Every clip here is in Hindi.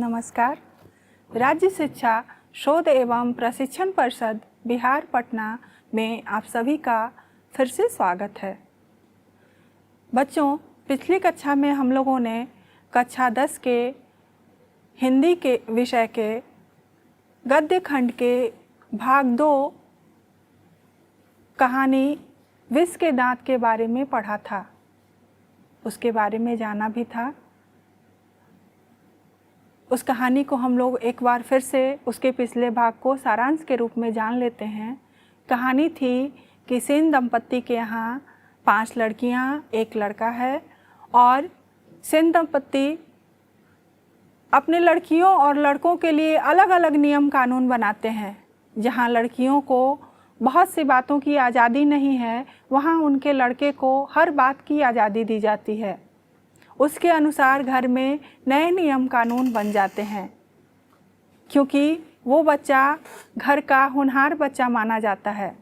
नमस्कार। राज्य शिक्षा शोध एवं प्रशिक्षण परिषद बिहार पटना में आप सभी का फिर से स्वागत है। बच्चों, पिछली कक्षा में हम लोगों ने कक्षा 10 के हिंदी के विषय के गद्य खंड के भाग 2 कहानी विष के दांत के बारे में पढ़ा था, उसके बारे में जाना भी था। उस कहानी को हम लोग एक बार फिर से उसके पिछले भाग को सारांश के रूप में जान लेते हैं। कहानी थी कि सेन दंपत्ति के यहाँ 5 लड़कियाँ, 1 लड़का है और सेन दंपत्ति अपने लड़कियों और लड़कों के लिए अलग अलग नियम कानून बनाते हैं। जहाँ लड़कियों को बहुत सी बातों की आज़ादी नहीं है, वहाँ उनके लड़के को हर बात की आज़ादी दी जाती है। उसके अनुसार घर में नए नियम कानून बन जाते हैं, क्योंकि वो बच्चा घर का होनहार बच्चा माना जाता है।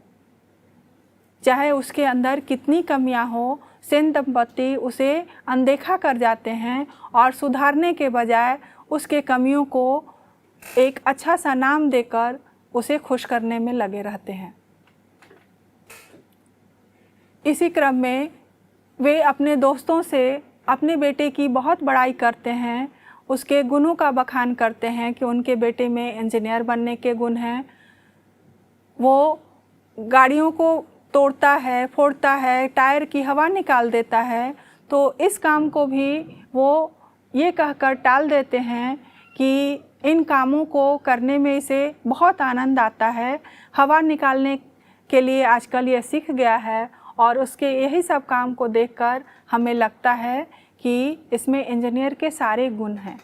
चाहे उसके अंदर कितनी कमियां हो, सेन दंपत्ति उसे अनदेखा कर जाते हैं और सुधारने के बजाय उसके कमियों को एक अच्छा सा नाम देकर उसे खुश करने में लगे रहते हैं। इसी क्रम में वे अपने दोस्तों से अपने बेटे की बहुत बड़ाई करते हैं, उसके गुणों का बखान करते हैं कि उनके बेटे में इंजीनियर बनने के गुण हैं। वो गाड़ियों को तोड़ता है, फोड़ता है, टायर की हवा निकाल देता है। तो इस काम को भी वो ये कहकर टाल देते हैं कि इन कामों को करने में इसे बहुत आनंद आता है। हवा निकालने के लिए आजकल ये सीख गया है और उसके यही सब काम को देखकर हमें लगता है कि इसमें इंजीनियर के सारे गुण हैं।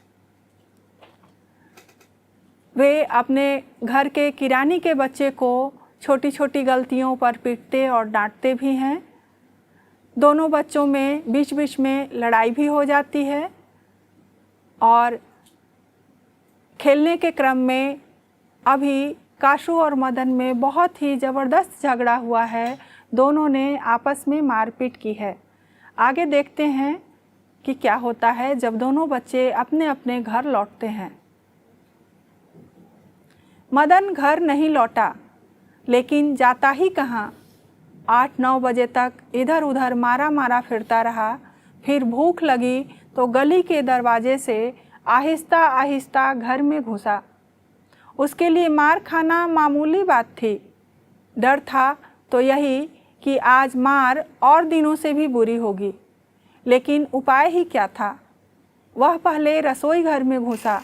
वे अपने घर के किरानी के बच्चे को छोटी छोटी गलतियों पर पीटते और डांटते भी हैं। दोनों बच्चों में बीच बीच में लड़ाई भी हो जाती है और खेलने के क्रम में अभी काशू और मदन में बहुत ही ज़बरदस्त झगड़ा हुआ है। दोनों ने आपस में मारपीट की है। आगे देखते हैं कि क्या होता है जब दोनों बच्चे अपने अपने घर लौटते हैं। मदन घर नहीं लौटा, लेकिन जाता ही कहाँ। 8-9 बजे तक इधर उधर मारा मारा फिरता रहा। फिर भूख लगी तो गली के दरवाजे से आहिस्ता आहिस्ता घर में घुसा। उसके लिए मार खाना मामूली बात थी। डर था तो यही कि आज मार और दिनों से भी बुरी होगी, लेकिन उपाय ही क्या था। वह पहले रसोई घर में घुसा।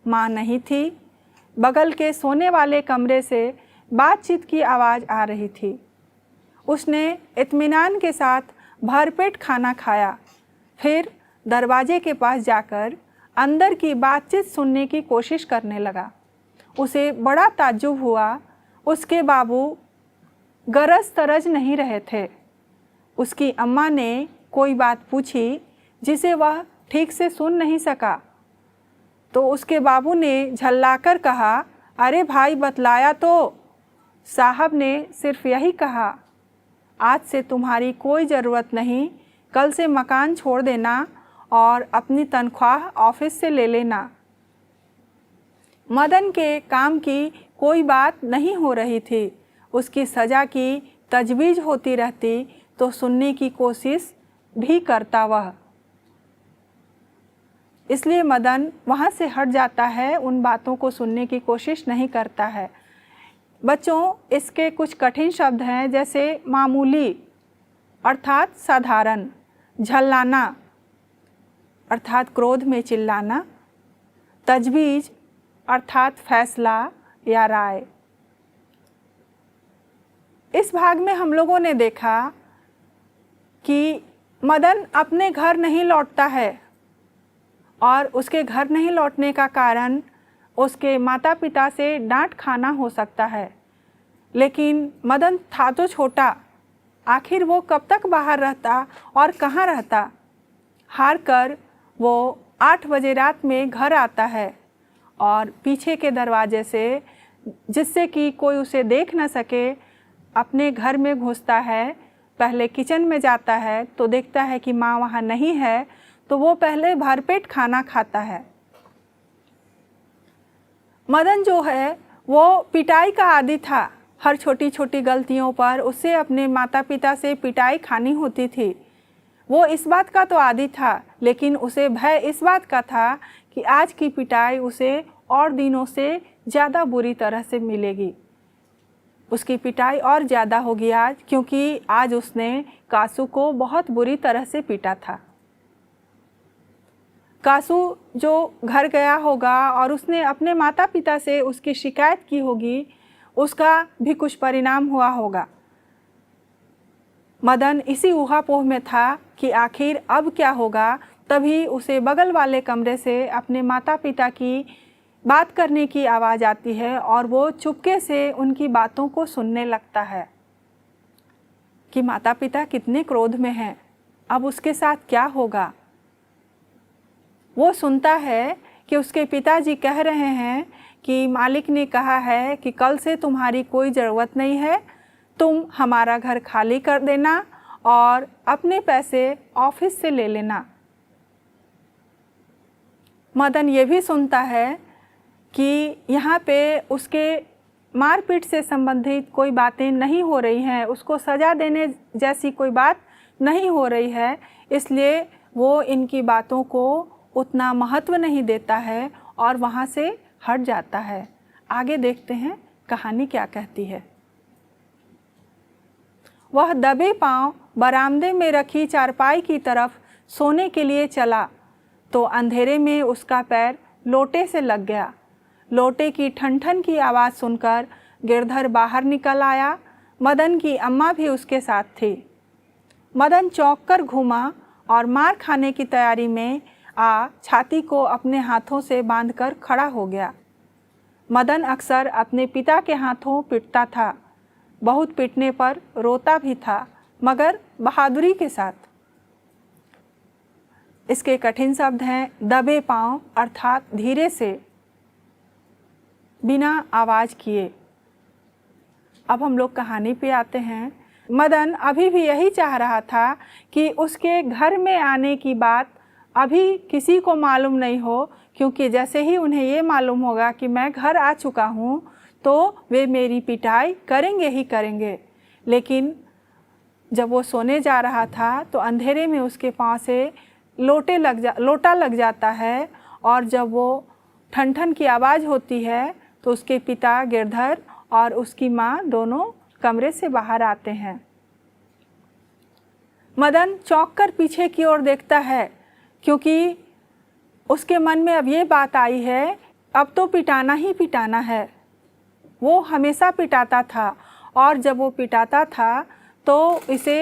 माँ नहीं थी। बगल के सोने वाले कमरे से बातचीत की आवाज़ आ रही थी। उसने इत्मीनान के साथ भरपेट खाना खाया। फिर दरवाजे के पास जाकर अंदर की बातचीत सुनने की कोशिश करने लगा। उसे बड़ा ताज्जुब हुआ। उसके बाबू गरज तरज नहीं रहे थे। उसकी अम्मा ने कोई बात पूछी जिसे वह ठीक से सुन नहीं सका, तो उसके बाबू ने झल्लाकर कहा, अरे भाई बतलाया तो। साहब ने सिर्फ यही कहा, आज से तुम्हारी कोई ज़रूरत नहीं, कल से मकान छोड़ देना और अपनी तनख्वाह ऑफिस से ले लेना। मदन के काम की कोई बात नहीं हो रही थी। उसकी सज़ा की तजवीज़ होती रहती तो सुनने की कोशिश भी करता वह। इसलिए मदन वहाँ से हट जाता है, उन बातों को सुनने की कोशिश नहीं करता है। बच्चों, इसके कुछ कठिन शब्द हैं, जैसे मामूली अर्थात साधारण, झल्लाना अर्थात क्रोध में चिल्लाना, तजवीज़ अर्थात फैसला या राय। इस भाग में हम लोगों ने देखा कि मदन अपने घर नहीं लौटता है और उसके घर नहीं लौटने का कारण उसके माता पिता से डांट खाना हो सकता है। लेकिन मदन था तो छोटा, आखिर वो कब तक बाहर रहता और कहाँ रहता। हार कर वो 8 बजे रात में घर आता है और पीछे के दरवाजे से, जिससे कि कोई उसे देख न सके, अपने घर में घुसता है। पहले किचन में जाता है तो देखता है कि माँ वहाँ नहीं है, तो वो पहले भरपेट खाना खाता है। मदन जो है वो पिटाई का आदी था। हर छोटी छोटी गलतियों पर उसे अपने माता पिता से पिटाई खानी होती थी। वो इस बात का तो आदी था, लेकिन उसे भय इस बात का था कि आज की पिटाई उसे और दिनों से ज़्यादा बुरी तरह से मिलेगी। उसकी पिटाई और ज़्यादा होगी आज, क्योंकि आज उसने कासू को बहुत बुरी तरह से पीटा था। कासू जो घर गया होगा और उसने अपने माता पिता से उसकी शिकायत की होगी, उसका भी कुछ परिणाम हुआ होगा। मदन इसी ऊहापोह में था कि आखिर अब क्या होगा। तभी उसे बगल वाले कमरे से अपने माता पिता की बात करने की आवाज़ आती है और वो चुपके से उनकी बातों को सुनने लगता है कि माता पिता कितने क्रोध में हैं, अब उसके साथ क्या होगा। वो सुनता है कि उसके पिताजी कह रहे हैं कि मालिक ने कहा है कि कल से तुम्हारी कोई ज़रूरत नहीं है, तुम हमारा घर खाली कर देना और अपने पैसे ऑफिस से ले लेना। मदन ये भी सुनता है कि यहाँ पे उसके मारपीट से संबंधित कोई बातें नहीं हो रही हैं, उसको सज़ा देने जैसी कोई बात नहीं हो रही है, इसलिए वो इनकी बातों को उतना महत्व नहीं देता है और वहाँ से हट जाता है। आगे देखते हैं कहानी क्या कहती है। वह दबे पांव बरामदे में रखी चारपाई की तरफ सोने के लिए चला तो अंधेरे में उसका पैर लोटे से लग गया। लोटे की ठन ठन की आवाज़ सुनकर गिरधर बाहर निकल आया। मदन की अम्मा भी उसके साथ थी। मदन चौंक कर घूमा और मार खाने की तैयारी में छाती को अपने हाथों से बांधकर खड़ा हो गया। मदन अक्सर अपने पिता के हाथों पिटता था, बहुत पिटने पर रोता भी था, मगर बहादुरी के साथ। इसके कठिन शब्द हैं दबे पांव, अर्थात धीरे से, बिना आवाज़ किए। अब हम लोग कहानी पे आते हैं। मदन अभी भी यही चाह रहा था कि उसके घर में आने की बात अभी किसी को मालूम नहीं हो, क्योंकि जैसे ही उन्हें ये मालूम होगा कि मैं घर आ चुका हूँ तो वे मेरी पिटाई करेंगे ही करेंगे। लेकिन जब वो सोने जा रहा था तो अंधेरे में उसके पाँव से लोटा लग जाता है और जब वो ठन ठन की आवाज़ होती है तो उसके पिता गिरधर और उसकी माँ दोनों कमरे से बाहर आते हैं। मदन चौंक कर पीछे की ओर देखता है, क्योंकि उसके मन में अब ये बात आई है अब तो पिटाना ही पिटाना है। वो हमेशा पिटाता था और जब वो पिटाता था तो इसे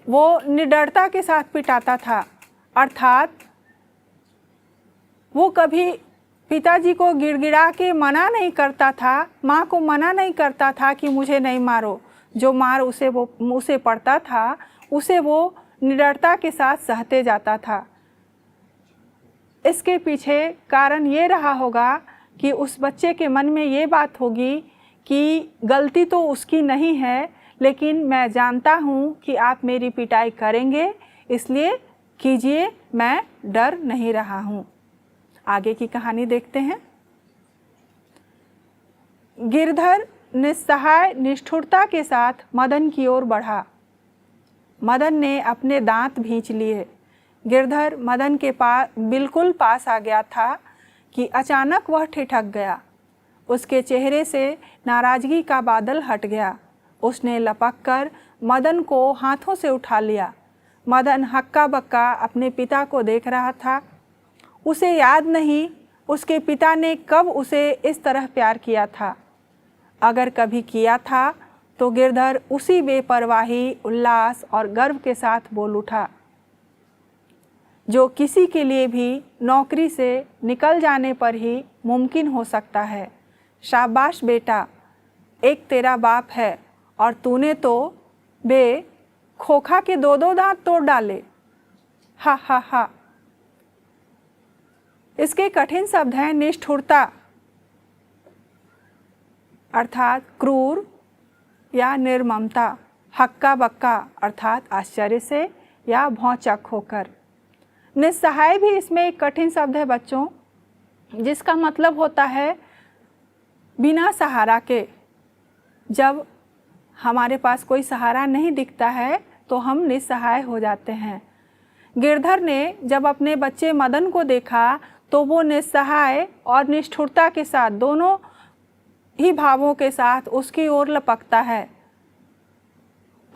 वो निडरता के साथ पिटाता था, अर्थात वो कभी पिताजी को गिड़गिड़ा के मना नहीं करता था, माँ को मना नहीं करता था कि मुझे नहीं मारो। जो मार उसे पड़ता था उसे वो निडरता के साथ सहते जाता था। इसके पीछे कारण ये रहा होगा कि उस बच्चे के मन में ये बात होगी कि गलती तो उसकी नहीं है, लेकिन मैं जानता हूँ कि आप मेरी पिटाई करेंगे, इसलिए कीजिए, मैं डर नहीं रहा हूँ। आगे की कहानी देखते हैं। गिरधर निस्सहाय निष्ठुरता के साथ मदन की ओर बढ़ा। मदन ने अपने दांत भींच लिए। गिरधर मदन के बिल्कुल पास आ गया था कि अचानक वह ठिठक गया। उसके चेहरे से नाराज़गी का बादल हट गया। उसने लपक कर मदन को हाथों से उठा लिया। मदन हक्का बक्का अपने पिता को देख रहा था। उसे याद नहीं उसके पिता ने कब उसे इस तरह प्यार किया था। अगर कभी किया था तो गिरधर उसी बेपरवाही, उल्लास और गर्व के साथ बोल उठा जो किसी के लिए भी नौकरी से निकल जाने पर ही मुमकिन हो सकता है। शाबाश बेटा, एक तेरा बाप है और तूने तो खोखा के दो दांत तोड़ डाले। हा हा हा। इसके कठिन शब्द हैं निष्ठुरता, अर्थात क्रूर या निर्ममता। हक्का बक्का अर्थात आश्चर्य से या भौचक होकर। निस्सहाय भी इसमें एक कठिन शब्द है बच्चों, जिसका मतलब होता है बिना सहारा के, जब हमारे पास कोई सहारा नहीं दिखता है तो हम निस्सहाय हो जाते हैं। गिरधर ने जब अपने बच्चे मदन को देखा तो वो निस्सहाय और निष्ठुरता के साथ, दोनों ही भावों के साथ उसकी ओर लपकता है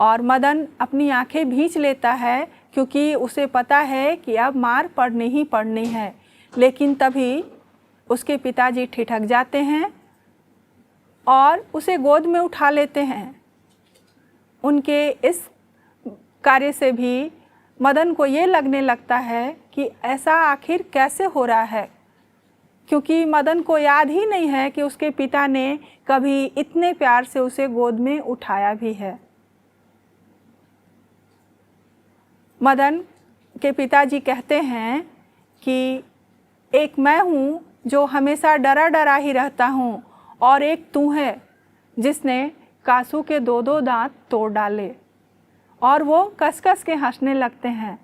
और मदन अपनी आंखें भींच लेता है क्योंकि उसे पता है कि अब मार पड़नी ही पड़नी है। लेकिन तभी उसके पिताजी ठिठक जाते हैं और उसे गोद में उठा लेते हैं। उनके इस कार्य से भी मदन को ये लगने लगता है कि ऐसा आखिर कैसे हो रहा है, क्योंकि मदन को याद ही नहीं है कि उसके पिता ने कभी इतने प्यार से उसे गोद में उठाया भी है। मदन के पिताजी कहते हैं कि एक मैं हूँ जो हमेशा डरा डरा ही रहता हूँ और एक तू है जिसने कासू के 2-2 दांत तोड़ डाले। और वो कस कस के हंसने लगते हैं।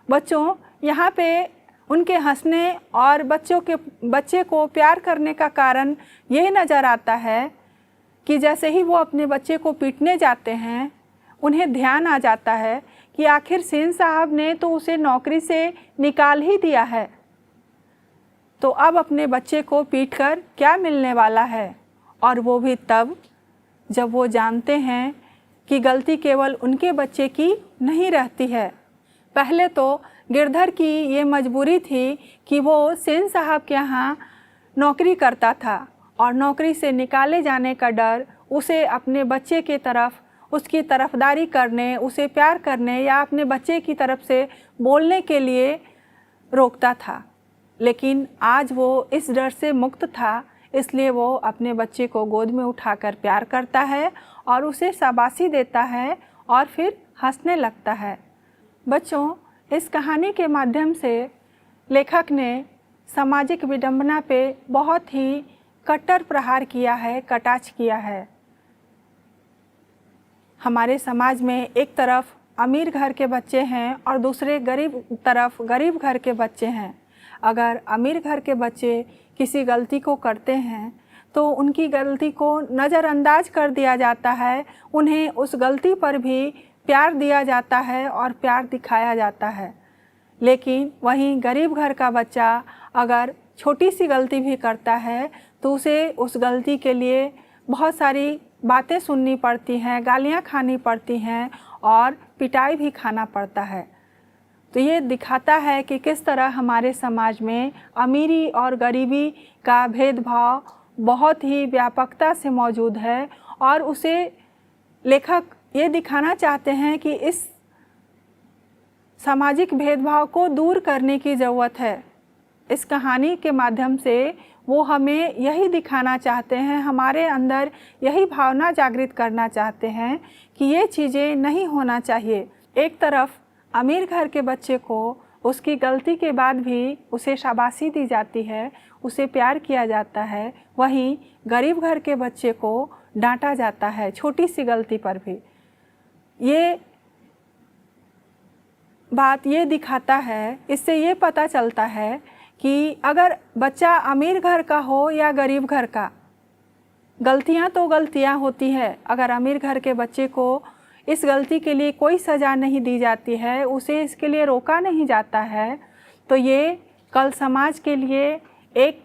बच्चों, यहाँ पे उनके हंसने और बच्चे को प्यार करने का कारण ये नज़र आता है कि जैसे ही वो अपने बच्चे को पीटने जाते हैं, उन्हें ध्यान आ जाता है कि आखिर सेन साहब ने तो उसे नौकरी से निकाल ही दिया है, तो अब अपने बच्चे को पीटकर क्या मिलने वाला है। और वो भी तब जब वो जानते हैं कि गलती केवल उनके बच्चे की नहीं रहती है। पहले तो गिरधर की ये मजबूरी थी कि वो सेन साहब के यहाँ नौकरी करता था और नौकरी से निकाले जाने का डर उसे अपने बच्चे के तरफ उसकी तरफदारी करने, उसे प्यार करने या अपने बच्चे की तरफ से बोलने के लिए रोकता था। लेकिन आज वो इस डर से मुक्त था, इसलिए वो अपने बच्चे को गोद में उठाकर प्यार करता है और उसे शाबाशी देता है और फिर हंसने लगता है। बच्चों, इस कहानी के माध्यम से लेखक ने सामाजिक विडंबना पे बहुत ही कट्टर प्रहार किया है, कटाक्ष किया है। हमारे समाज में एक तरफ अमीर घर के बच्चे हैं और दूसरे तरफ गरीब घर के बच्चे हैं। अगर अमीर घर के बच्चे किसी गलती को करते हैं तो उनकी गलती को नज़रअंदाज कर दिया जाता है, उन्हें उस गलती पर भी प्यार दिया जाता है और प्यार दिखाया जाता है। लेकिन वहीं गरीब घर का बच्चा अगर छोटी सी गलती भी करता है तो उसे उस गलती के लिए बहुत सारी बातें सुननी पड़ती हैं, गालियाँ खानी पड़ती हैं और पिटाई भी खाना पड़ता है। तो ये दिखाता है कि किस तरह हमारे समाज में अमीरी और गरीबी का भेदभाव बहुत ही व्यापकता से मौजूद है और उसे लेखक ये दिखाना चाहते हैं कि इस सामाजिक भेदभाव को दूर करने की ज़रूरत है। इस कहानी के माध्यम से वो हमें यही दिखाना चाहते हैं, हमारे अंदर यही भावना जागृत करना चाहते हैं कि ये चीज़ें नहीं होना चाहिए। एक तरफ अमीर घर के बच्चे को उसकी गलती के बाद भी उसे शाबाशी दी जाती है, उसे प्यार किया जाता है, वहीं गरीब घर के बच्चे को डांटा जाता है छोटी सी गलती पर भी। ये बात ये दिखाता है, इससे ये पता चलता है कि अगर बच्चा अमीर घर का हो या गरीब घर का, गलतियां तो गलतियां होती है। अगर अमीर घर के बच्चे को इस गलती के लिए कोई सज़ा नहीं दी जाती है, उसे इसके लिए रोका नहीं जाता है, तो ये कल समाज के लिए एक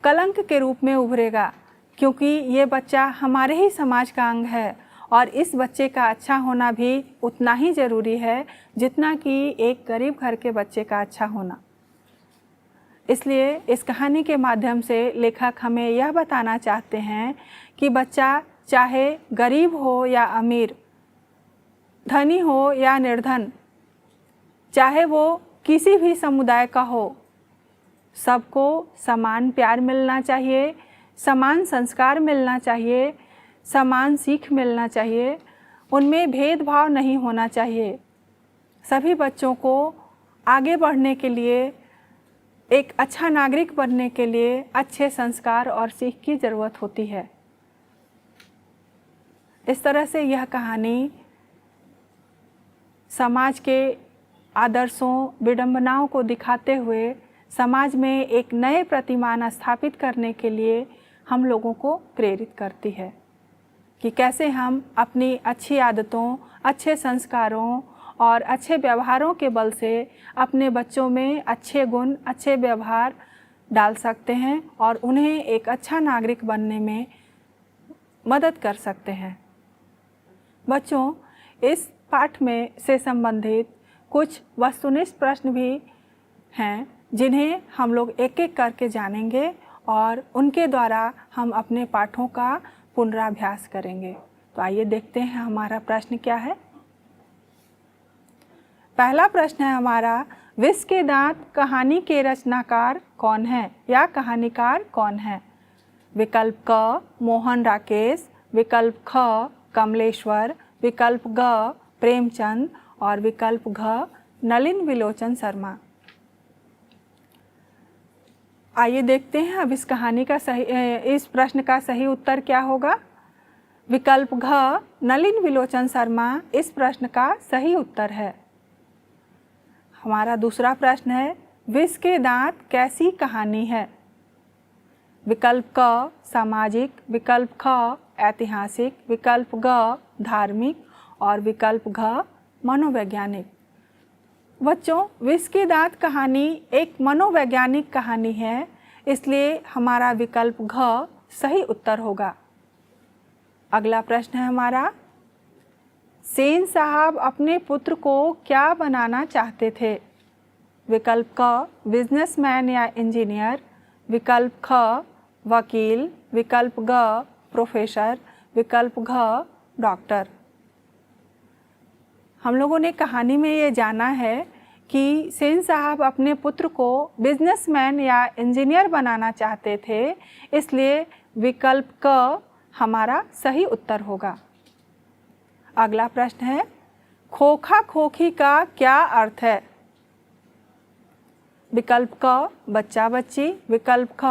कलंक के रूप में उभरेगा, क्योंकि ये बच्चा हमारे ही समाज का अंग है और इस बच्चे का अच्छा होना भी उतना ही ज़रूरी है जितना कि एक गरीब घर के बच्चे का अच्छा होना। इसलिए इस कहानी के माध्यम से लेखक हमें यह बताना चाहते हैं कि बच्चा चाहे गरीब हो या अमीर, धनी हो या निर्धन, चाहे वो किसी भी समुदाय का हो, सबको समान प्यार मिलना चाहिए, समान संस्कार मिलना चाहिए, समान सीख मिलना चाहिए, उनमें भेदभाव नहीं होना चाहिए। सभी बच्चों को आगे बढ़ने के लिए, एक अच्छा नागरिक बनने के लिए अच्छे संस्कार और सीख की ज़रूरत होती है। इस तरह से यह कहानी समाज के आदर्शों, विडंबनाओं को दिखाते हुए समाज में एक नए प्रतिमान स्थापित करने के लिए हम लोगों को प्रेरित करती है कि कैसे हम अपनी अच्छी आदतों, अच्छे संस्कारों और अच्छे व्यवहारों के बल से अपने बच्चों में अच्छे गुण, अच्छे व्यवहार डाल सकते हैं और उन्हें एक अच्छा नागरिक बनने में मदद कर सकते हैं। बच्चों, इस पाठ में से संबंधित कुछ वस्तुनिष्ठ प्रश्न भी हैं जिन्हें हम लोग एक एक करके जानेंगे और उनके द्वारा हम अपने पाठों का पुनराभ्यास करेंगे। तो आइए देखते हैं हमारा प्रश्न क्या है। पहला प्रश्न है हमारा, विष के दांत कहानी के रचनाकार कौन है या कहानीकार कौन है? विकल्प क मोहन राकेश, विकल्प ख कमलेश्वर, विकल्प ग प्रेमचंद और विकल्प घ नलिन विलोचन शर्मा। आइए देखते हैं अब इस प्रश्न का सही उत्तर क्या होगा। विकल्प घ नलिन विलोचन शर्मा इस प्रश्न का सही उत्तर है। हमारा दूसरा प्रश्न है, विष के दांत कैसी कहानी है? विकल्प क सामाजिक, विकल्प ख ऐतिहासिक, विकल्प ग धार्मिक और विकल्प घ मनोवैज्ञानिक। बच्चों, विष के दांत कहानी एक मनोवैज्ञानिक कहानी है, इसलिए हमारा विकल्प घ सही उत्तर होगा। अगला प्रश्न है हमारा, सेन साहब अपने पुत्र को क्या बनाना चाहते थे? विकल्प क बिजनेसमैन या इंजीनियर, विकल्प ख वकील, विकल्प ग प्रोफेसर, विकल्प घ डॉक्टर। हम लोगों ने कहानी में ये जाना है कि सेन साहब अपने पुत्र को बिजनेसमैन या इंजीनियर बनाना चाहते थे, इसलिए विकल्प क हमारा सही उत्तर होगा। अगला प्रश्न है, खोखा खोखी का क्या अर्थ है? विकल्प क बच्चा बच्ची, विकल्प ख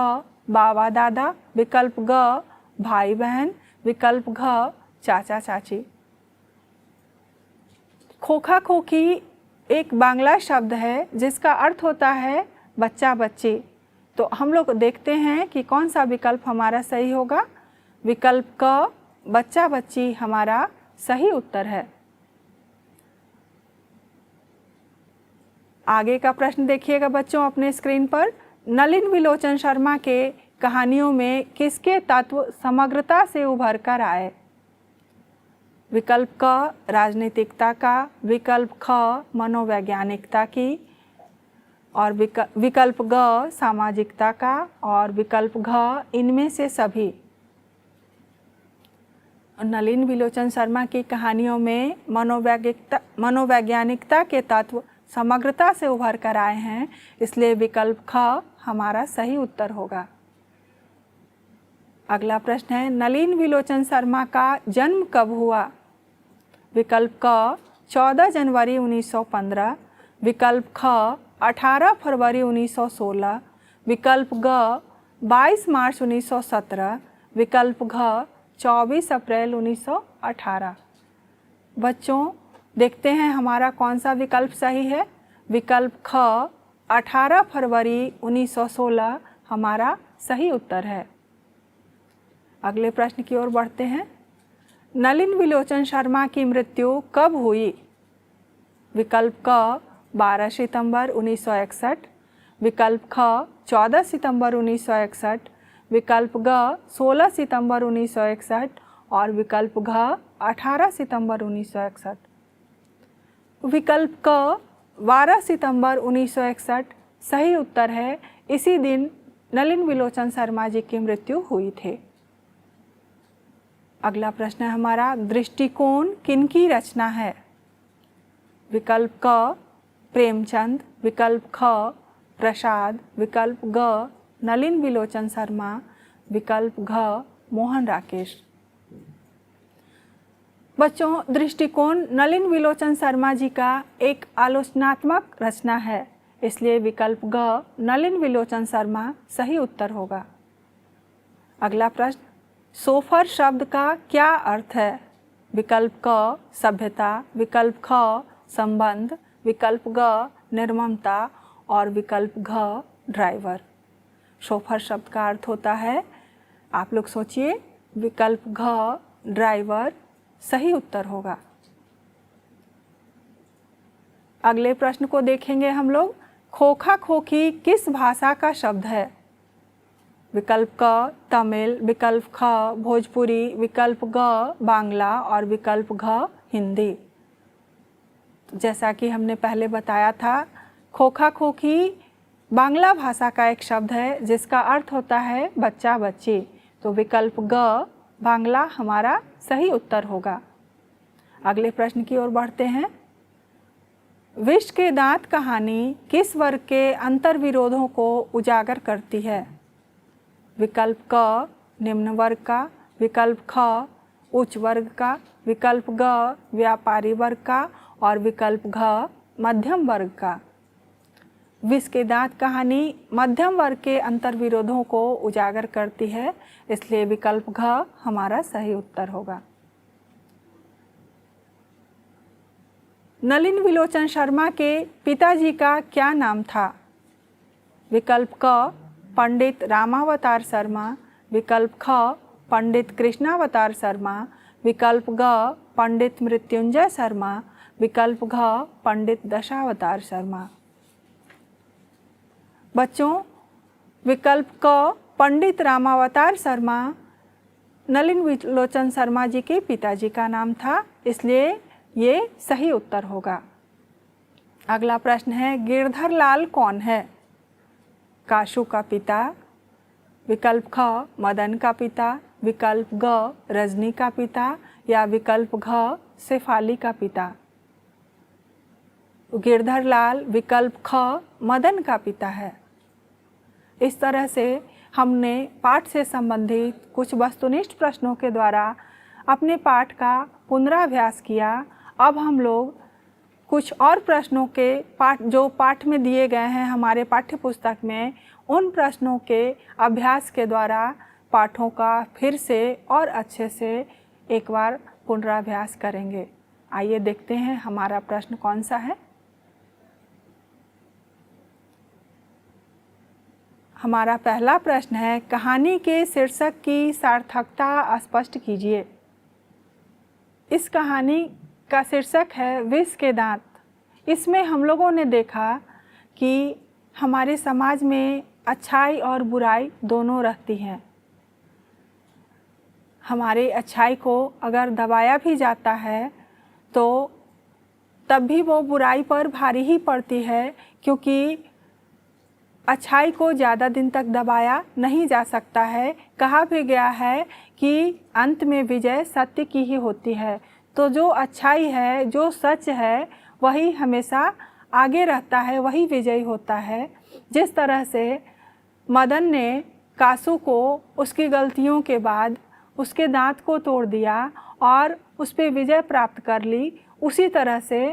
बाबा दादा, विकल्प ग भाई बहन, विकल्प घ चाचा चाची। खोखा खोखी एक बांग्ला शब्द है जिसका अर्थ होता है बच्चा बच्ची। तो हम लोग देखते हैं कि कौन सा विकल्प हमारा सही होगा। विकल्प क बच्चा बच्ची हमारा सही उत्तर है। आगे का प्रश्न देखिएगा बच्चों अपने स्क्रीन पर। नलिन विलोचन शर्मा के कहानियों में किसके तत्व समग्रता से उभर कर आए? विकल्प क राजनीतिकता का, विकल्प ख मनोवैज्ञानिकता की और विकल्प ग सामाजिकता का और विकल्प घ इनमें से सभी। नलिन विलोचन शर्मा की कहानियों में मनोवैज्ञानिकता के तत्व समग्रता से उभर कर आए हैं, इसलिए विकल्प ख हमारा सही उत्तर होगा। अगला प्रश्न है, नलिन विलोचन शर्मा का जन्म कब हुआ? विकल्प क 14 जनवरी 1915, विकल्प ख 18 फरवरी 1916, विकल्प ग 22 मार्च 1917, विकल्प घ 24 अप्रैल 1918। बच्चों, देखते हैं हमारा कौन सा विकल्प सही है। विकल्प ख 18 फरवरी 1916 हमारा सही उत्तर है। अगले प्रश्न की ओर बढ़ते हैं। नलिन विलोचन शर्मा की मृत्यु कब हुई? विकल्प क 12 सितंबर 1961, विकल्प ख 14 सितंबर 1961, विकल्प ग 16 सितंबर 1961 और विकल्प घ 18 सितंबर 1961। विकल्प क 12 सितंबर 1961 सही उत्तर है। इसी दिन नलिन विलोचन शर्मा जी की मृत्यु हुई थी। अगला प्रश्न है हमारा, दृष्टिकोण किनकी रचना है? विकल्प क प्रेमचंद, विकल्प ख प्रसाद, विकल्प ग नलिन विलोचन शर्मा, विकल्प घ मोहन राकेश। बच्चों, दृष्टिकोण नलिन विलोचन शर्मा जी का एक आलोचनात्मक रचना है, इसलिए विकल्प ग नलिन विलोचन शर्मा सही उत्तर होगा। अगला प्रश्न, सोफर शब्द का क्या अर्थ है? विकल्प क सभ्यता, विकल्प ख संबंध, विकल्प ग निर्ममता और विकल्प घ ड्राइवर। सोफर शब्द का अर्थ होता है आप लोग सोचिए, विकल्प घ ड्राइवर सही उत्तर होगा। अगले प्रश्न को देखेंगे हम लोग। खोखा खोखी किस भाषा का शब्द है? विकल्प क तमिल, विकल्प ख भोजपुरी, विकल्प ग बांग्ला और विकल्प घ हिंदी। जैसा कि हमने पहले बताया था, खोखा खोखी बांग्ला भाषा का एक शब्द है जिसका अर्थ होता है बच्चा बच्ची। तो विकल्प ग बांग्ला हमारा सही उत्तर होगा। अगले प्रश्न की ओर बढ़ते हैं। विष के दांत कहानी किस वर्ग के अंतर्विरोधों को उजागर करती है? विकल्प क निम्न वर्ग का, विकल्प ख उच्च वर्ग का, विकल्प ग व्यापारी वर्ग का और विकल्प घ मध्यम वर्ग का। विष के दांत कहानी मध्यम वर्ग के अंतर्विरोधों को उजागर करती है, इसलिए विकल्प घ हमारा सही उत्तर होगा। नलिन विलोचन शर्मा के पिताजी का क्या नाम था? विकल्प क पंडित रामावतार शर्मा, विकल्प ख पंडित कृष्णावतार शर्मा, विकल्प ग पंडित मृत्युंजय शर्मा, विकल्प घ पंडित दशावतार शर्मा। बच्चों, विकल्प क पंडित रामावतार शर्मा नलिन विलोचन शर्मा जी के पिताजी का नाम था, इसलिए ये सही उत्तर होगा। अगला प्रश्न है, गिरधर लाल कौन है? काशू का पिता, विकल्प ख मदन का पिता, विकल्प ग रजनी का पिता या विकल्प घ शेफाली का पिता। गिरधर लाल विकल्प ख मदन का पिता है। इस तरह से हमने पाठ से संबंधित कुछ वस्तुनिष्ठ प्रश्नों के द्वारा अपने पाठ का पुनराभ्यास किया। अब हम लोग कुछ और प्रश्नों के जो पाठ में दिए गए हैं हमारे पाठ्य पुस्तक में, उन प्रश्नों के अभ्यास के द्वारा पाठों का फिर से और अच्छे से एक बार पुनराभ्यास करेंगे। आइए देखते हैं हमारा प्रश्न कौन सा है। हमारा पहला प्रश्न है, कहानी के शीर्षक की सार्थकता स्पष्ट कीजिए। इस कहानी का शीर्षक है विष के दांत। इसमें हम लोगों ने देखा कि हमारे समाज में अच्छाई और बुराई दोनों रहती हैं। हमारे अच्छाई को अगर दबाया भी जाता है तो तब भी वो बुराई पर भारी ही पड़ती है, क्योंकि अच्छाई को ज़्यादा दिन तक दबाया नहीं जा सकता है। कहा भी गया है कि अंत में विजय सत्य की ही होती है। तो जो अच्छाई है, जो सच है, वही हमेशा आगे रहता है, वही विजयी होता है। जिस तरह से मदन ने कासू को उसकी गलतियों के बाद उसके दांत को तोड़ दिया और उस पर विजय प्राप्त कर ली, उसी तरह से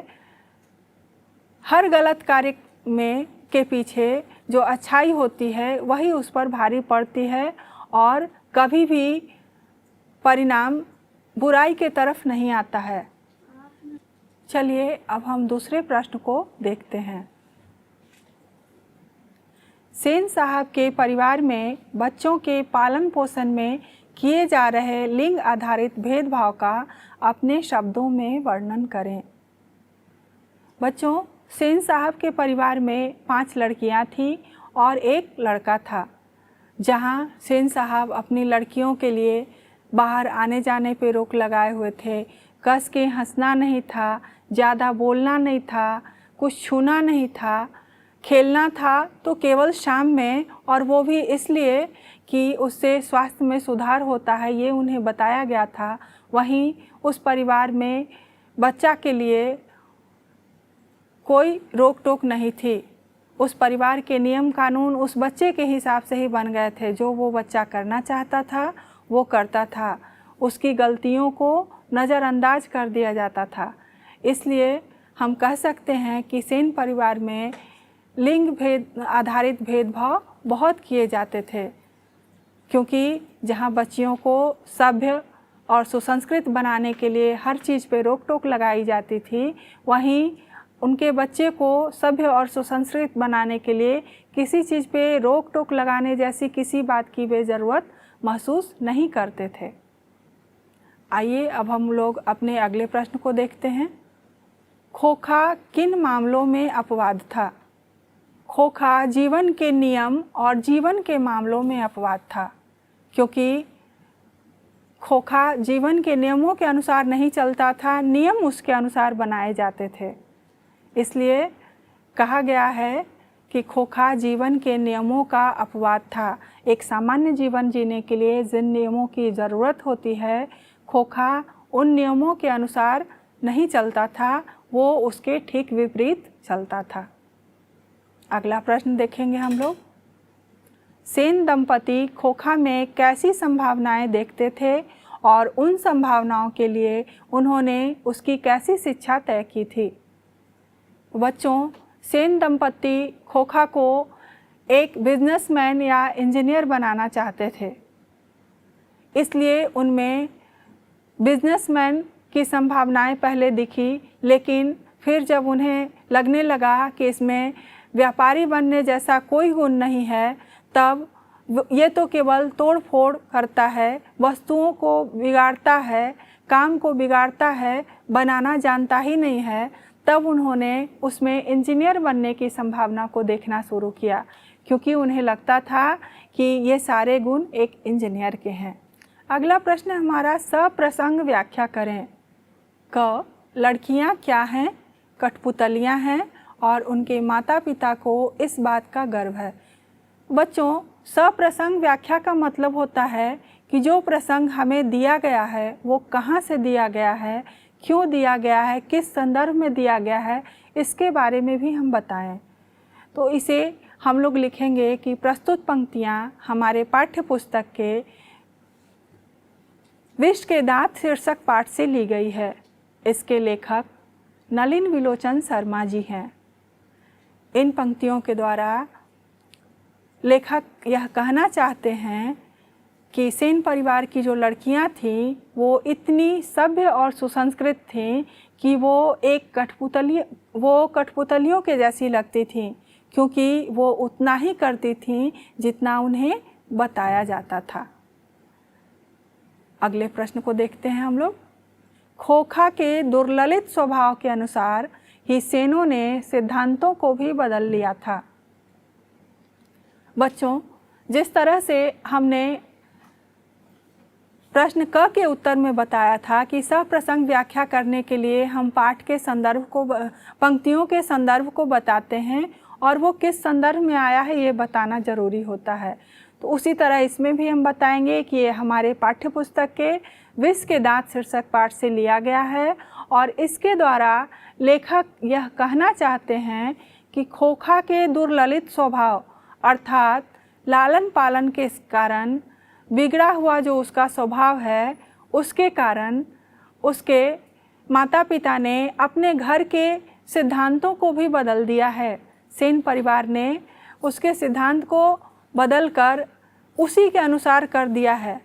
हर गलत कार्य में के पीछे जो अच्छाई होती है वही उस पर भारी पड़ती है और कभी भी परिणाम बुराई के तरफ नहीं आता है। चलिए अब हम दूसरे प्रश्न को देखते हैं। सेन साहब के परिवार में बच्चों के पालन पोषण में किए जा रहे लिंग आधारित भेदभाव का अपने शब्दों में वर्णन करें। बच्चों, सेन साहब के परिवार में 5 लड़कियां थीं और 1 लड़का था। जहां सेन साहब अपनी लड़कियों के लिए बाहर आने जाने पे रोक लगाए हुए थे। कस के हंसना नहीं था, ज़्यादा बोलना नहीं था, कुछ छूना नहीं था, खेलना था तो केवल शाम में, और वो भी इसलिए कि उससे स्वास्थ्य में सुधार होता है, ये उन्हें बताया गया था। वहीं उस परिवार में बच्चा के लिए कोई रोक टोक नहीं थी। उस परिवार के नियम कानून उस बच्चे के हिसाब से ही बन गए थे। जो वो बच्चा करना चाहता था वो करता था, उसकी गलतियों को नज़रअंदाज कर दिया जाता था। इसलिए हम कह सकते हैं कि सेन परिवार में लिंग भेद आधारित भेदभाव बहुत किए जाते थे, क्योंकि जहाँ बच्चियों को सभ्य और सुसंस्कृत बनाने के लिए हर चीज़ पे रोक टोक लगाई जाती थी, वहीं उनके बच्चे को सभ्य और सुसंस्कृत बनाने के लिए किसी चीज़ पे रोक टोक लगाने जैसी किसी बात की वे ज़रूरत महसूस नहीं करते थे। आइए अब हम लोग अपने अगले प्रश्न को देखते हैं। खोखा किन मामलों में अपवाद था? खोखा जीवन के नियम और जीवन के मामलों में अपवाद था, क्योंकि खोखा जीवन के नियमों के अनुसार नहीं चलता था, नियम उसके अनुसार बनाए जाते थे। इसलिए कहा गया है कि खोखा जीवन के नियमों का अपवाद था। एक सामान्य जीवन जीने के लिए जिन नियमों की ज़रूरत होती है, खोखा उन नियमों के अनुसार नहीं चलता था, वो उसके ठीक विपरीत चलता था। अगला प्रश्न देखेंगे हम लोग। सेन दंपति खोखा में कैसी संभावनाएं देखते थे और उन संभावनाओं के लिए उन्होंने उसकी कैसी शिक्षा तय की थी? बच्चों, सेन दंपति खोखा को एक बिजनेसमैन या इंजीनियर बनाना चाहते थे, इसलिए उनमें बिजनेसमैन की संभावनाएं पहले दिखी, लेकिन फिर जब उन्हें लगने लगा कि इसमें व्यापारी बनने जैसा कोई गुण नहीं है, तब ये तो केवल तोड़ फोड़ करता है, वस्तुओं को बिगाड़ता है, काम को बिगाड़ता है, बनाना जानता ही नहीं है, तब उन्होंने उसमें इंजीनियर बनने की संभावना को देखना शुरू किया, क्योंकि उन्हें लगता था कि ये सारे गुण एक इंजीनियर के हैं। अगला प्रश्न हमारा, सप्रसंग व्याख्या करें। क, लड़कियां क्या हैं? कठपुतलियां हैं और उनके माता पिता को इस बात का गर्व है। बच्चों, सप्रसंग व्याख्या का मतलब होता है कि जो प्रसंग हमें दिया गया है वो कहाँ से दिया गया है, क्यों दिया गया है, किस संदर्भ में दिया गया है, इसके बारे में भी हम बताएं। तो इसे हम लोग लिखेंगे कि प्रस्तुत पंक्तियाँ हमारे पाठ्य पुस्तक के विष के दांत शीर्षक पाठ से ली गई है। इसके लेखक नलिन विलोचन शर्मा जी हैं। इन पंक्तियों के द्वारा लेखक यह कहना चाहते हैं कि सेन परिवार की जो लड़कियां थीं वो इतनी सभ्य और सुसंस्कृत थीं कि वो कठपुतलियों के जैसी लगती थीं, क्योंकि वो उतना ही करती थीं जितना उन्हें बताया जाता था। अगले प्रश्न को देखते हैं हम लोग। खोखा के दुर्ललित स्वभाव के अनुसार ही सेनों ने सिद्धांतों को भी बदल लिया था। बच्चों, जिस तरह से हमने प्रश्न क के उत्तर में बताया था कि सप्रसंग व्याख्या करने के लिए हम पाठ के संदर्भ को, पंक्तियों के संदर्भ को बताते हैं और वो किस संदर्भ में आया है ये बताना ज़रूरी होता है, तो उसी तरह इसमें भी हम बताएंगे कि ये हमारे पाठ्य पुस्तक के विष के दांत शीर्षक पाठ से लिया गया है और इसके द्वारा लेखक यह कहना चाहते हैं कि खोखा के दुर्ललित स्वभाव अर्थात लालन पालन के कारण बिगड़ा हुआ जो उसका स्वभाव है, उसके कारण उसके माता पिता ने अपने घर के सिद्धांतों को भी बदल दिया है। सेन परिवार ने उसके सिद्धांत को बदलकर उसी के अनुसार कर दिया है,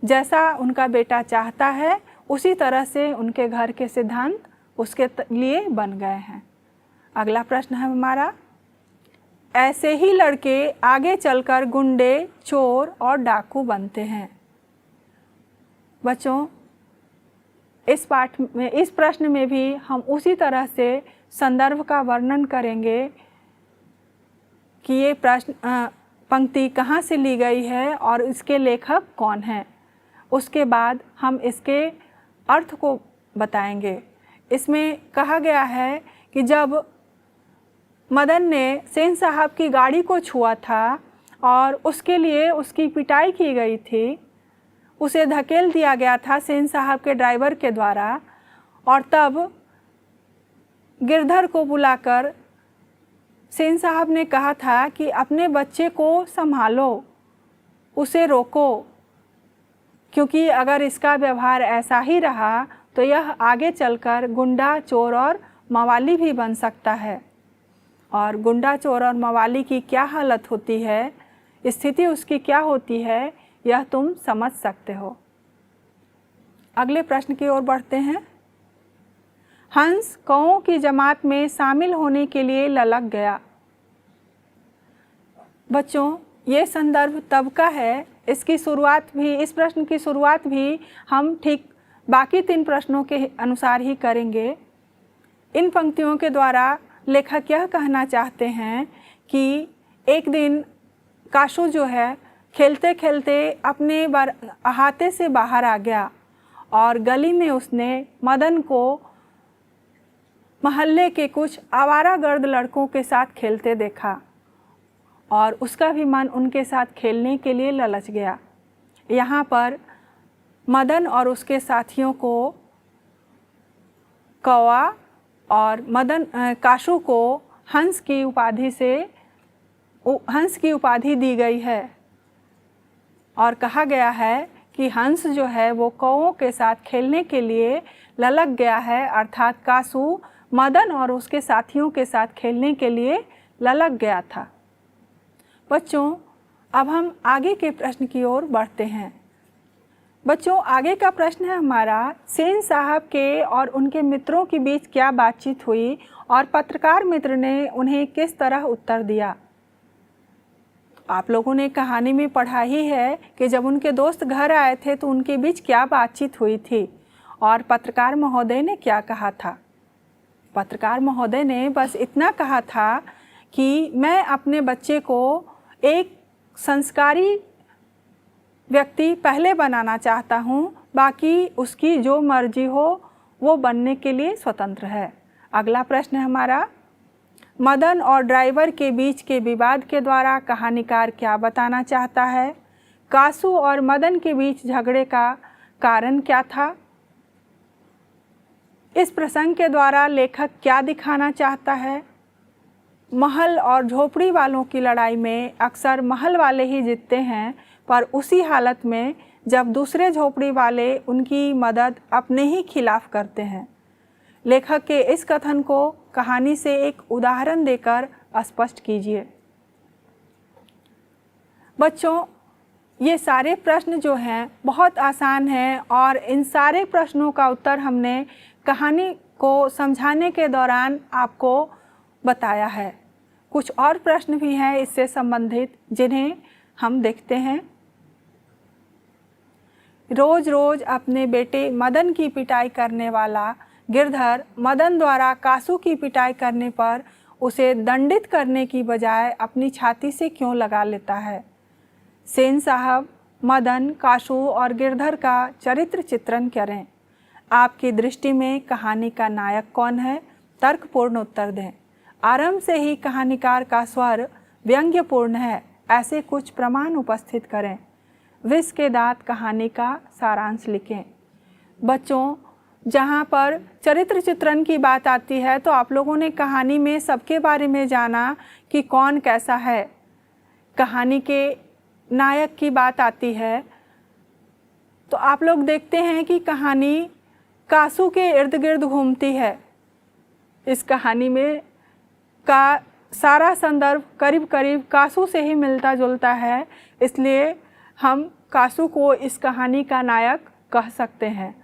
जैसा उनका बेटा चाहता है उसी तरह से उनके घर के सिद्धांत उसके लिए बन गए हैं। अगला प्रश्न है हमारा, ऐसे ही लड़के आगे चलकर गुंडे, चोर और डाकू बनते हैं। बच्चों, इस पाठ में, इस प्रश्न में भी हम उसी तरह से संदर्भ का वर्णन करेंगे कि ये प्रश्न पंक्ति कहाँ से ली गई है और इसके लेखक कौन हैं। उसके बाद हम इसके अर्थ को बताएंगे। इसमें कहा गया है कि जब मदन ने सेन साहब की गाड़ी को छुआ था और उसके लिए उसकी पिटाई की गई थी, उसे धकेल दिया गया था सेन साहब के ड्राइवर के द्वारा, और तब गिरधर को बुलाकर सेन साहब ने कहा था कि अपने बच्चे को संभालो, उसे रोको, क्योंकि अगर इसका व्यवहार ऐसा ही रहा तो यह आगे चलकर गुंडा, चोर और मवाली भी बन सकता है। और गुंडा, चोर और मवाली की क्या हालत होती है, स्थिति उसकी क्या होती है, यह तुम समझ सकते हो। अगले प्रश्न की ओर बढ़ते हैं। हंस कौओं की जमात में शामिल होने के लिए ललक गया। बच्चों, ये संदर्भ तब का है इस प्रश्न की शुरुआत भी हम ठीक बाकी 3 प्रश्नों के अनुसार ही करेंगे। इन पंक्तियों के द्वारा लेखक यह कहना चाहते हैं कि एक दिन काशू जो है खेलते खेलते अपने अहाते से बाहर आ गया और गली में उसने मदन को मोहल्ले के कुछ आवारागर्द लड़कों के साथ खेलते देखा और उसका भी मन उनके साथ खेलने के लिए ललच गया। यहाँ पर मदन और उसके साथियों को कौवा और काशू को हंस की उपाधि दी गई है और कहा गया है कि हंस जो है वो कौवों के साथ खेलने के लिए ललक गया है, अर्थात काशू मदन और उसके साथियों के साथ खेलने के लिए ललक गया था। बच्चों, अब हम आगे के प्रश्न की ओर बढ़ते हैं। बच्चों, आगे का प्रश्न है हमारा, सेन साहब के और उनके मित्रों के बीच क्या बातचीत हुई और पत्रकार मित्र ने उन्हें किस तरह उत्तर दिया। आप लोगों ने कहानी में पढ़ा ही है कि जब उनके दोस्त घर आए थे तो उनके बीच क्या बातचीत हुई थी और पत्रकार महोदय ने क्या कहा था। पत्रकार महोदय ने बस इतना कहा था कि मैं अपने बच्चे को एक संस्कारी व्यक्ति पहले बनाना चाहता हूँ, बाकी उसकी जो मर्जी हो वो बनने के लिए स्वतंत्र है। अगला प्रश्न है हमारा, मदन और ड्राइवर के बीच के विवाद के द्वारा कहानीकार क्या बताना चाहता है। काशू और मदन के बीच झगड़े का कारण क्या था। इस प्रसंग के द्वारा लेखक क्या दिखाना चाहता है। महल और झोपड़ी वालों की लड़ाई में अक्सर महल वाले ही जीतते हैं, पर उसी हालत में जब दूसरे झोपड़ी वाले उनकी मदद अपने ही खिलाफ करते हैं। लेखक के इस कथन को कहानी से एक उदाहरण देकर स्पष्ट कीजिए। बच्चों, ये सारे प्रश्न जो हैं बहुत आसान हैं और इन सारे प्रश्नों का उत्तर हमने कहानी को समझाने के दौरान आपको बताया है। कुछ और प्रश्न भी हैं इससे संबंधित जिन्हें हम देखते हैं। रोज रोज अपने बेटे मदन की पिटाई करने वाला गिरधर मदन द्वारा काशू की पिटाई करने पर उसे दंडित करने की बजाय अपनी छाती से क्यों लगा लेता है। सेन साहब, मदन, काशू और गिरधर का चरित्र चित्रण करें। आपकी दृष्टि में कहानी का नायक कौन है? तर्कपूर्ण उत्तर दें। आरंभ से ही कहानीकार का स्वर व्यंग्यपूर्ण है, ऐसे कुछ प्रमाण उपस्थित करें। विष के दांत कहानी का सारांश लिखें। बच्चों, जहाँ पर चरित्र चित्रण की बात आती है तो आप लोगों ने कहानी में सबके बारे में जाना कि कौन कैसा है। कहानी के नायक की बात आती है तो आप लोग देखते हैं कि कहानी काशू के इर्द गिर्द घूमती है। इस कहानी में का सारा संदर्भ करीब करीब काशू से ही मिलता जुलता है, इसलिए हम काशू को इस कहानी का नायक कह सकते हैं।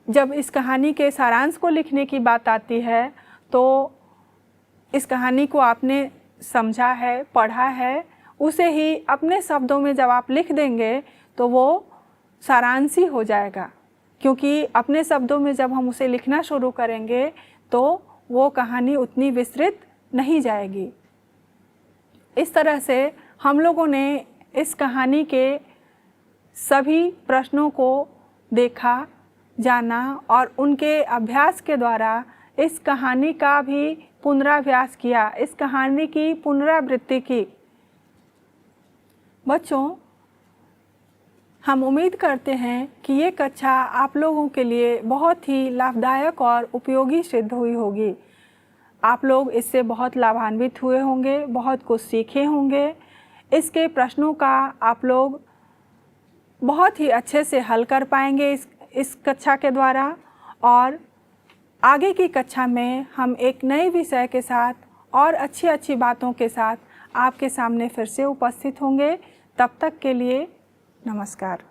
जब इस कहानी के सारांश को लिखने की बात आती है तो इस कहानी को आपने समझा है, पढ़ा है, उसे ही अपने शब्दों में जब आप लिख देंगे तो वो सारांश ही हो जाएगा, क्योंकि अपने शब्दों में जब हम उसे लिखना शुरू करेंगे तो वो कहानी उतनी विस्तृत नहीं जाएगी। इस तरह से हम लोगों ने इस कहानी के सभी प्रश्नों को देखा, जाना और उनके अभ्यास के द्वारा इस कहानी का भी पुनराभ्यास किया, इस कहानी की पुनरावृत्ति की। बच्चों, हम उम्मीद करते हैं कि ये कक्षा आप लोगों के लिए बहुत ही लाभदायक और उपयोगी सिद्ध हुई होगी। आप लोग इससे बहुत लाभान्वित हुए होंगे, बहुत कुछ सीखे होंगे। इसके प्रश्नों का आप लोग बहुत ही अच्छे से हल कर पाएंगे इस कक्षा के द्वारा, और आगे की कक्षा में हम एक नए विषय के साथ और अच्छी बातों के साथ आपके सामने फिर से उपस्थित होंगे। तब तक के लिए नमस्कार।